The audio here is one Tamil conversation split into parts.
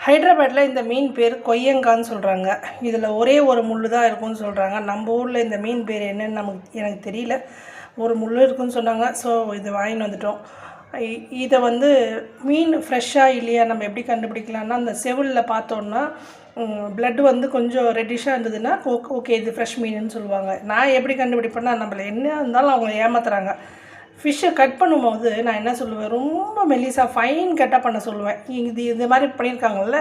ஹைதராபாத்தில் இந்த மீன் பேர் கொய்யங்கான்னு சொல்கிறாங்க. இதில் ஒரே ஒரு முள் தான் இருக்கும்னு சொல்கிறாங்க. நம்ம ஊரில் இந்த மீன் பேர் என்னன்னு எனக்கு தெரியல. ஒரு முள் இருக்குன்னு சொன்னாங்க. ஸோ இது வாங்கின்னு வந்துட்டோம். இதை வந்து மீன் ஃப்ரெஷ்ஷாக இல்லையா நம்ம எப்படி கண்டுபிடிக்கலான்னா, அந்த செவிலில் பார்த்தோன்னா ப்ளட் வந்து கொஞ்சம் ரெட்டிஷாக இருந்ததுன்னா ஓகே இது ஃப்ரெஷ் மீனுன்னு சொல்லுவாங்க. நான் எப்படி கண்டுபிடிப்பேன்னா, நம்மள என்ன இருந்தாலும் அவங்க ஏமாத்துறாங்க. ஃபிஷ்ஷை கட் பண்ணும்போது நான் என்ன சொல்லுவேன், ரொம்ப மெல்லிசாக ஃபைன் கட்டாக பண்ண சொல்லுவேன். இது மாதிரி பண்ணியிருக்காங்கல்ல,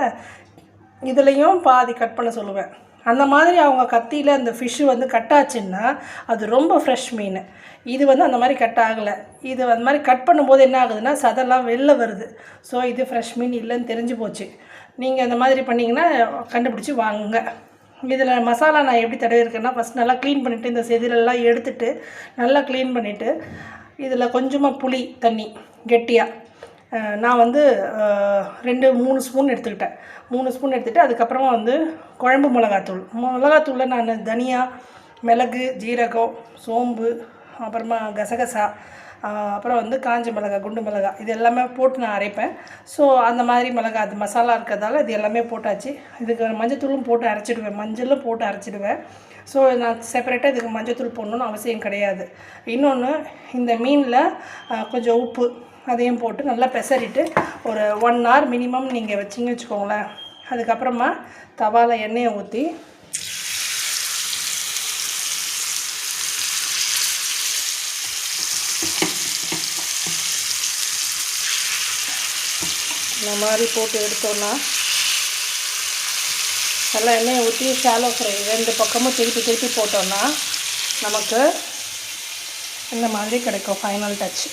இதுலேயும் பாதி கட் பண்ண சொல்லுவேன். அந்த மாதிரி அவங்க கத்தியில் அந்த ஃபிஷ்ஷு வந்து கட் ஆச்சுன்னா அது ரொம்ப ஃப்ரெஷ் மீன். இது வந்து அந்த மாதிரி கட் ஆகலை. இது அந்த மாதிரி கட் பண்ணும்போது என்ன ஆகுதுன்னா சதெல்லாம் வெளில வருது. ஸோ இது ஃப்ரெஷ் மீன் இல்லைன்னு தெரிஞ்சு போச்சு. நீங்கள் அந்த மாதிரி பண்ணிங்கன்னா கண்டுபிடிச்சி வாங்குங்க. இதில் மசாலா நான் எப்படி தடவிருக்கேன்னா, ஃபஸ்ட் நல்லா க்ளீன் பண்ணிவிட்டு இந்த செதிலெல்லாம் எடுத்துகிட்டு நல்லா க்ளீன் பண்ணிவிட்டு இதில் கொஞ்சமாக புளி தண்ணி கெட்டியாக நான் வந்து 2-3 ஸ்பூன் எடுத்துக்கிட்டேன். 3 ஸ்பூன் எடுத்துகிட்டு அதுக்கப்புறமா வந்து குழம்பு மிளகாத்தூளில் நான் தனியா, மிளகு, ஜீரகம், சோம்பு, அப்புறமா கசகசா, அப்புறம் வந்து காஞ்ச மிளகாய், குண்டு மிளகாய் இது எல்லாமே போட்டு நான் அரைப்பேன். ஸோ அந்த மாதிரி மிளகாய் அது மசாலா இருக்கிறதால இது எல்லாமே போட்டாச்சு. இதுக்கு மஞ்சத்தூளும் போட்டு அரைச்சிடுவேன், மஞ்சளும் போட்டு அரைச்சிடுவேன். ஸோ நான் செப்பரேட்டாக இதுக்கு மஞ்சத்தூள் போடணுன்னு அவசியம் கிடையாது. இன்னொன்று, இந்த மீனில் கொஞ்சம் உப்பு அதையும் போட்டு நல்லா பெசரிட்டு ஒரு 1 hour மினிமம் நீங்கள் வச்சிங்க வச்சுக்கோங்களேன். அதுக்கப்புறமா தவாவில் எண்ணெயை ஊற்றி இந்த மாதிரி போட்டு எடுத்தோன்னா நல்லா எண்ணெயை ஊற்றி ஷாலோ ஃப்ரை 2 பக்கமும் திருப்பி போட்டோன்னா நமக்கு இந்த மாதிரி கிடைக்கும் ஃபைனல் டச்.